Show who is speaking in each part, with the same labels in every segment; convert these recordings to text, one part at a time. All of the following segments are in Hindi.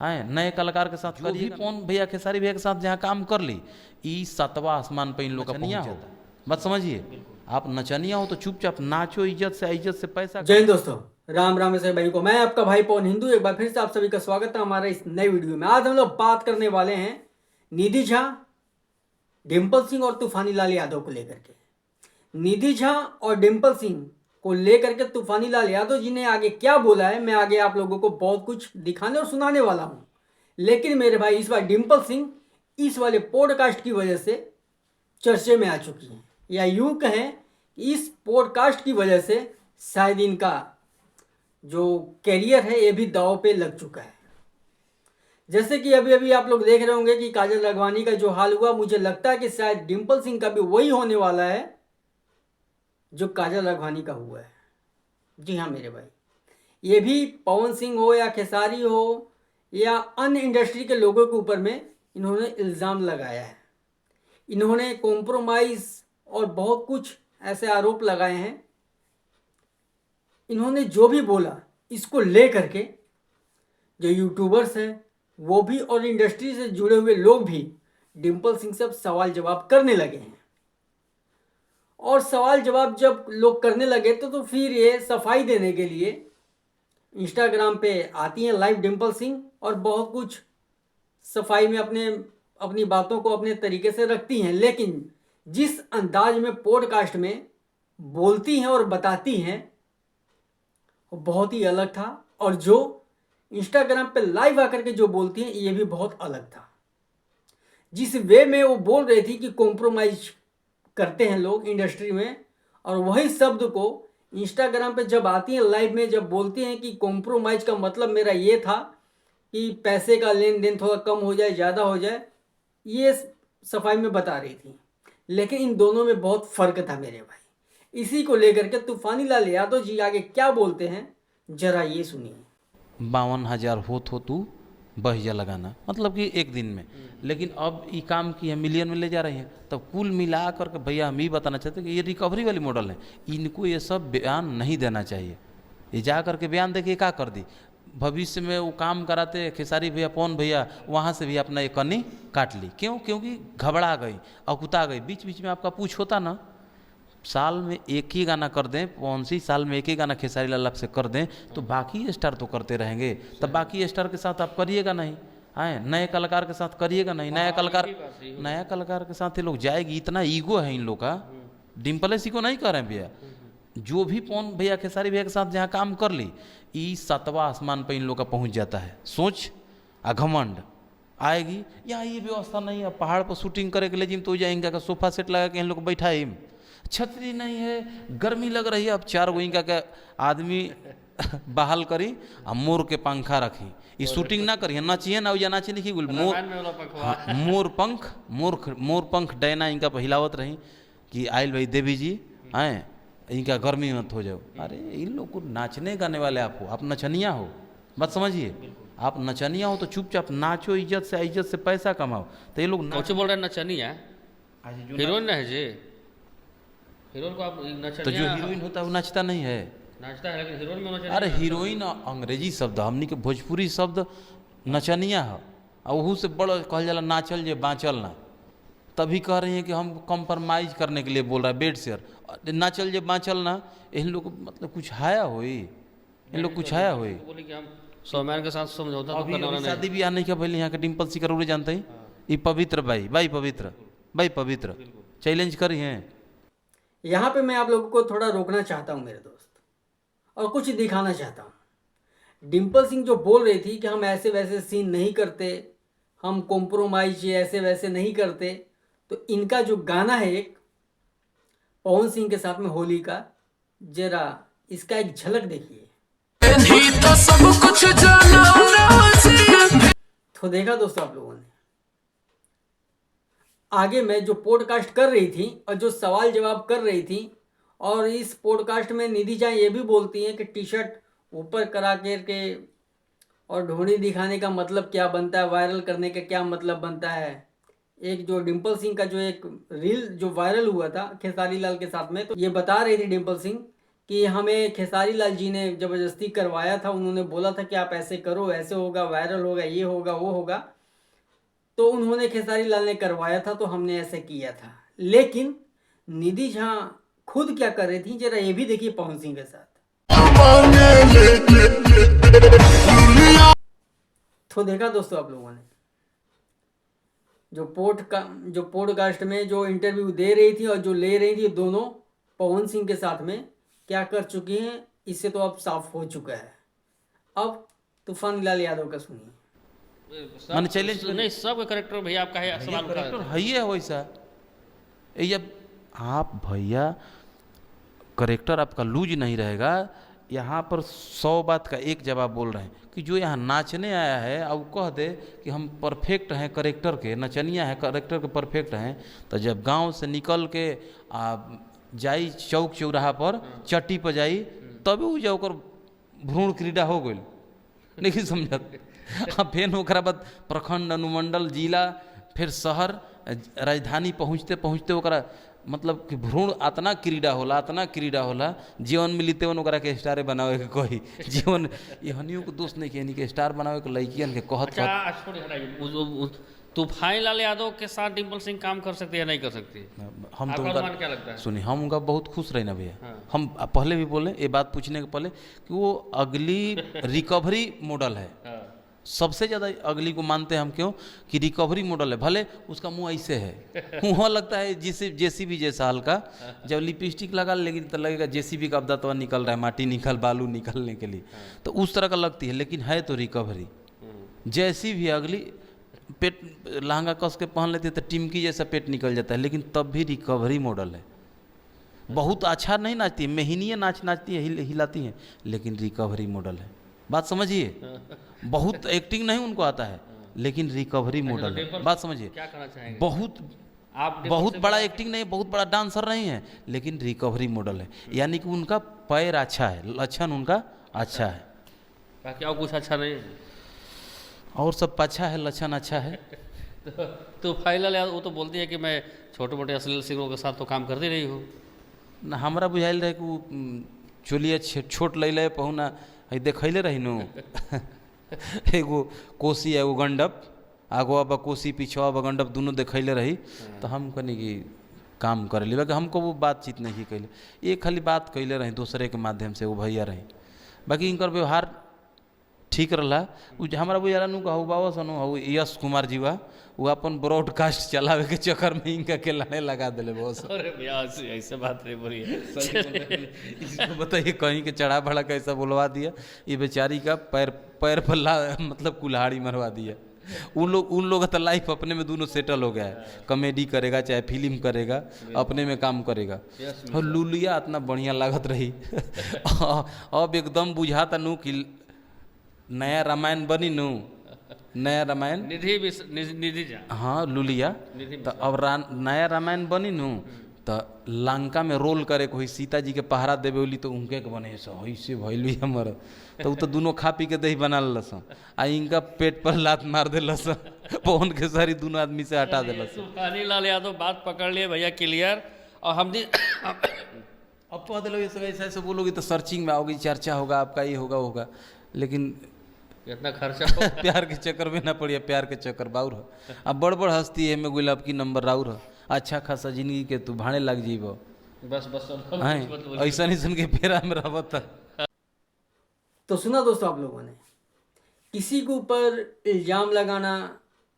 Speaker 1: आए नए कलाकार के साथ जो भी पवन भैया खेसारी भैया के साथ जहाँ काम कर ली, ई सातवां आसमान पे इन लोग का पहुंच जाता है। मत समझिए, आप नचनिया हो तो चुपचाप नाचो इज्जत से पैसा।
Speaker 2: जय हिंद दोस्तों, राम राम से भाई को मैं आपका भाई पवन हिंदू एक बार फिर से आप सभी का स्वागत है हमारे इस नए वीडियो में। आज हम लोग बात करने वाले हैं निधि झा, डिम्पल सिंह और तूफानी लाल यादव को लेकर के। निधि झा और डिम्पल सिंह को लेकर के तूफानी लाल यादव जी ने आगे क्या बोला है, मैं आगे आप लोगों को बहुत कुछ दिखाने और सुनाने वाला हूं। लेकिन मेरे भाई इस बार डिम्पल सिंह इस वाले पॉडकास्ट की वजह से चर्चे में आ चुकी हैं, या यूं कहें इस पॉडकास्ट की वजह से शायद इनका जो कैरियर है ये भी दांव पे लग चुका है। जैसे कि अभी अभी आप लोग देख रहे होंगे कि काजल राघवानी का जो हाल हुआ, मुझे लगता है कि शायद डिम्पल सिंह का भी वही होने वाला है जो काजल राघवानी का हुआ है। जी हाँ मेरे भाई, ये भी पवन सिंह हो या खेसारी हो या अन्य इंडस्ट्री के लोगों के ऊपर में इन्होंने इल्ज़ाम लगाया है। इन्होंने कॉम्प्रोमाइज़ और बहुत कुछ ऐसे आरोप लगाए हैं। इन्होंने जो भी बोला इसको ले करके जो यूट्यूबर्स हैं वो भी और इंडस्ट्री से जुड़े हुए लोग भी डिम्पल सिंह से अब सवाल जवाब करने लगे हैं। और सवाल जवाब जब लोग करने लगे तो फिर ये सफाई देने के लिए इंस्टाग्राम पे आती हैं लाइव डिम्पल सिंह और बहुत कुछ सफाई में अपनी बातों को अपने तरीके से रखती हैं। लेकिन जिस अंदाज में पॉडकास्ट में बोलती हैं और बताती हैं वो बहुत ही अलग था, और जो इंस्टाग्राम पे लाइव आकर के जो बोलती हैं ये भी बहुत अलग था। जिस वे में वो बोल रही थी कि कॉम्प्रोमाइज करते हैं लोग इंडस्ट्री में, और वही शब्द को इंस्टाग्राम पे जब आती हैं लाइव में जब बोलती हैं कि कॉम्प्रोमाइज का मतलब मेरा ये था कि पैसे का लेन देन थोड़ा कम हो जाए ज़्यादा हो जाए, ये सफाई में बता रही थी। लेकिन इन दोनों में बहुत फ़र्क था मेरे भाई। इसी को लेकर के तूफानी लाल यादव जी आगे क्या बोलते हैं जरा ये सुनिए।
Speaker 1: 52,000 हो तू बहिया लगाना, मतलब कि एक दिन में। लेकिन अब ये काम की है मिलियन में ले जा रही हैं, तब कुल मिला कर के भैया हम ये बताना चाहते हैं कि ये रिकवरी वाली मॉडल है, इनको ये सब बयान नहीं देना चाहिए। ये जा करके बयान देखिए क्या कर दी, भविष्य में वो काम कराते खेसारी भैया पवन भैया वहाँ से भी अपना एक कनी काट ली। क्यों? क्योंकि घबरा गई, अकुता गई। बीच बीच में आपका पूछ होता ना, साल में एक ही गाना कर दें पवन सिंह, साल में एक ही गाना खेसारी लाल आपसे कर दें तो बाकी स्टार तो करते रहेंगे, तब बाकी स्टार के साथ आप करिएगा नहीं। आए नए कलाकार के साथ करिएगा नहीं। नया कलाकार के साथ ये लोग जाएगी, इतना ईगो है इन लोग का। डिम्पल इसी को नहीं कर रहे हैं भैया, जो भी पवन भैया खेसारी भैया के साथ जहाँ काम कर ली, ई सातवां आसमान पर इन लोग का पहुँच जाता है। सोच आ घमंड आएगी। यहाँ ये व्यवस्था नहीं है, पहाड़ पर शूटिंग करे के लिए जिम तो जाएंगे, सोफा सेट लगा के इन लोग बैठाए, छतरी नहीं है, गर्मी लग रही है, अब 4 गो इनका के आदमी बहाल करी आ मोर के पंखा रखी। ये शूटिंग ना करिए, नाचिए ना, या नाची लिखी मोर, हाँ, मोर पंख डैना इनका पहिलावत रही कि आयल भाई देवी जी आए, इनका गर्मी मत हो जाओ। अरे इन लोग को नाचने गाने वाले आप हो, आप नचनिया हो। मत समझिए, आप नचनिया हो तो चुपचाप नाचो इज्जत से पैसा कमाओ। तो ये लोग
Speaker 3: बोल रहे हैं नचनिया, हीरोइन है जी, हीरोइन को आप
Speaker 1: नचनिया, तो जो हीरोइन होता है वो नाचता नहीं है,
Speaker 3: नाचता है, लेकिन हीरोइन में नचनिया।
Speaker 1: अरे हीरोइन अंग्रेजी शब्द, हमनी के भोजपुरी शब्द नचनिया है, और वहू से बड़ा कहल जाला नाचल जे बाँचल ना। तभी कह रही हैं कि हम कंप्रोमाइज करने के लिए बोल रहा है बेड शेयर, नाचल जे बाँचल ना। इन लोग मतलब कुछ हाया होई, इन लोग कुछ हाया होई।
Speaker 3: बोले कि हम सौम्यान के साथ समझौता तो करने वाला नहीं।
Speaker 1: शादी ब्याह नहीं किया पहले यहाँ के डिम्पल सिंह करोड़े जानते ही, ये पवित्र भाई पवित्र चैलेंज करी हैं।
Speaker 2: यहाँ पे मैं आप लोगों को थोड़ा रोकना चाहता हूँ मेरे दोस्त, और कुछ दिखाना चाहता हूँ। डिम्पल सिंह जो बोल रही थी कि हम ऐसे वैसे सीन नहीं करते, हम कॉम्प्रोमाइज ऐसे वैसे नहीं करते, तो इनका जो गाना है एक पवन सिंह के साथ में होली का, जरा इसका एक झलक देखिए। तो सब कुछ तो देखा दोस्तों आप लोगों ने। आगे मैं जो पॉडकास्ट कर रही थी और जो सवाल जवाब कर रही थी, और इस पॉडकास्ट में निधि झा ये भी बोलती हैं कि टी शर्ट ऊपर करा के और ढूंढी दिखाने का मतलब क्या बनता है, वायरल करने का क्या मतलब बनता है। एक जो डिम्पल सिंह का जो एक रील जो वायरल हुआ था खेसारी लाल के साथ में, तो ये बता रही थी डिम्पल सिंह कि हमें खेसारी लाल जी ने ज़बरदस्ती करवाया था, उन्होंने बोला था कि आप ऐसे करो, ऐसे होगा, वायरल होगा, ये होगा, वो होगा, तो उन्होंने खेसारी लाल ने करवाया था तो हमने ऐसे किया था। लेकिन निधि झा खुद क्या कर रही थी, जरा ये भी देखिए पवन सिंह के साथ। तो देखा दोस्तों आप लोगों ने जो पॉडकास्ट में जो इंटरव्यू दे रही थी और जो ले रही थी, दोनों पवन सिंह के साथ में क्या कर चुकी हैं, इससे तो अब साफ हो चुका है। अब तूफान यादव का सुनिए।
Speaker 1: मैंने चैलेंज
Speaker 3: नहीं, सब करेक्टर भैया आपका है, सवाल उठा
Speaker 1: करेक्टर
Speaker 3: रहे
Speaker 1: है ही है वैसा। ये अब आप भैया करेक्टर आपका लूज नहीं रहेगा। यहाँ पर 100 बात का एक जवाब बोल रहे हैं कि जो यहाँ नाचने आया है अब कह दे कि हम परफेक्ट हैं करेक्टर के, नचनिया है करेक्टर के परफेक्ट हैं, तो जब गांव से निकल के जाई चौक चौराहा पर चट्टी पर जाई तभी उ जा ओकर भ्रूण क्रीड़ा हो गई, नहीं समझत। फिर ओकरा बाद प्रखंड अनुमंडल जिला फिर शहर राजधानी पहुँचते पहुँचते ओकरा मतलब कि भ्रूण अतना क्रीड़ा होला जीवन मिली तेवन ओकरा के स्टारे बनावे के कही जीवन यहनियों को दोस्त नहीं कहनी के स्टार बनावे के लड़कियन के कहत
Speaker 3: अच्छा छोड़िए, हटाइए। तूफान यादव के साथ डिम्पल सिंह काम कर सकते हैं या नहीं कर सकती?
Speaker 1: हम तो
Speaker 3: आपका अनुमान क्या लगता है?
Speaker 1: सुनिए, हम उनका बहुत खुश रहे ना भैया।
Speaker 3: हाँ।
Speaker 1: हम पहले भी बोले ये बात पूछने के पहले कि वो अगली रिकवरी मॉडल है।
Speaker 3: हाँ।
Speaker 1: सबसे ज़्यादा अगली को मानते हैं हम, क्यों कि रिकवरी मॉडल है। भले उसका मुंह ऐसे है मुँह लगता है जेसीबी जैसा हल्का, जब लिपस्टिक लगा लेकिन तो लगेगा जेसीबी का अब तो निकल रहा है, माटी बालू निकलने के लिए, तो उस तरह का लगती है, लेकिन है तो रिकवरी। जैसी भी अगली पेट लहंगा कस के पहन लेती है तो टिमकी जैसा पेट निकल जाता है, लेकिन तब भी रिकवरी मॉडल है। बहुत अच्छा नहीं नाचती है, मेहनियाँ नाचती है, हिलाती हैं, लेकिन रिकवरी मॉडल है। बात समझिए, बहुत एक्टिंग नहीं उनको आता है, लेकिन रिकवरी मॉडल है। बात समझिए,
Speaker 3: क्या कहना चाहेंगे?
Speaker 1: बहुत बड़ा एक्टिंग नहीं, बहुत बड़ा डांसर नहीं है, लेकिन रिकवरी मॉडल है। यानी कि उनका पैर अच्छा है, लक्षण उनका अच्छा है,
Speaker 3: बाकी और कुछ अच्छा नहीं है।
Speaker 1: और सब अच्छा है, लक्षण अच्छा है।
Speaker 3: तो फाइनल यार वो तो बोलती है कि मैं छोटे मोटे अश्लील सिंगरों के साथ तो काम करती रही हूँ।
Speaker 1: ना हमरा बुझाइल रहे कि चलिए छोट ले पहुना देखैले रही नु एगो कोसी एगो गंडप, आगो अब कोसी पीछो अब गंडप दोनों देखैले रही, तो हम कनी कि काम कर ली, बाकी हमको वो बातचीत नहीं कैले, ये खाली बात कैले रही दूसरे के माध्यम से, वो भैया रही। बाकी इनकर व्यवहार ठीक रहा। हमारा बुझाला नु कहू बाबा सनु हऊ यश कुमार जी बा, वो अपन ब्रॉडकास्ट चलावे के चक्कर में इनका के लाने लगा दिले बॉस।
Speaker 3: अरे भैया ऐसे बात नहीं बोली
Speaker 1: इसको बताइए, कहीं के चढ़ा बढ़ा कैसा बुलवा दिया, ये बेचारी का पैर पर मतलब कुल्हाड़ी मरवा दिया। उन लोग का लाइफ अपने में दोनों सेटल हो गया है, कॉमेडी करेगा चाहे फिल्म करेगा, अपने में काम करेगा। और लुलिया इतना बढ़िया लागत रही अब एकदम बुझाता नु कि नया रामायण बनी नु, नया रामायण
Speaker 3: निधि जा,
Speaker 1: हाँ लुलिया, तो अब नया रामायण बनी नु, तो लंका में रोल करे कोई सीता जी के पहरा देवे बोली, तो उनके के बने ऐसे भैलू हमर, तो तो दोनों खा पी के दही बना लस, आ इनका पेट पर लात मार दे लस पवन के सारी दोनों आदमी से हटा दे लस।
Speaker 3: तूफानी लाल यादव बात पकड़ लिए भैया क्लियर। और हम
Speaker 1: अब कह दिलो ये सब ऐसे बोलोगे तो सर्चिंग में आओगी, चर्चा होगा आपका, ये होगा, लेकिन
Speaker 3: कितना खर्चा
Speaker 1: प्यार के चक्कर में ना पड़िए, प्यार के चक्कर बाउर है। अब बड़ हस्ती है में गुलाब की नंबर राउर है, अच्छा खासा जिंदगी के तू भाड़े लग जीब,
Speaker 3: बस
Speaker 1: ऐसा नहीं सुन के फेरा में रहता।
Speaker 2: तो सुना दोस्तों आप लोगों ने, किसी के ऊपर इल्जाम लगाना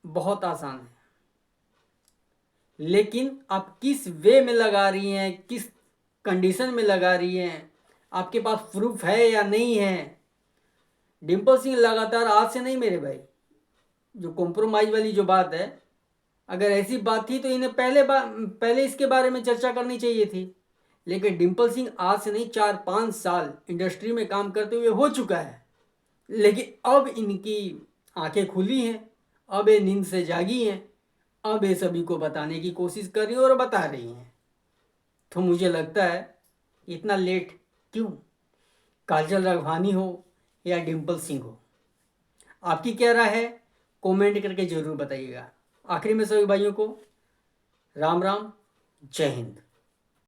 Speaker 2: बहुत आसान है, लेकिन आप किस वे में लगा रही हैं, किस कंडीशन में लगा रही हैं, आपके पास प्रूफ है या नहीं है। डिम्पल सिंह लगातार आज से नहीं मेरे भाई, जो कॉम्प्रोमाइज़ वाली जो बात है, अगर ऐसी बात थी तो इन्हें पहले इसके बारे में चर्चा करनी चाहिए थी। लेकिन डिम्पल सिंह आज से नहीं 4-5 साल इंडस्ट्री में काम करते हुए हो चुका है, लेकिन अब इनकी आंखें खुली हैं, अब ये नींद से जागी हैं, अब ये सभी को बताने की कोशिश कर रही हैं और बता रही हैं। तो मुझे लगता है इतना लेट क्यों, काजल राघवानी हो या डिम्पल सिंह हो, आपकी क्या राय है कमेंट करके ज़रूर बताइएगा। आखिरी में सभी भाइयों को राम राम, जय हिंद।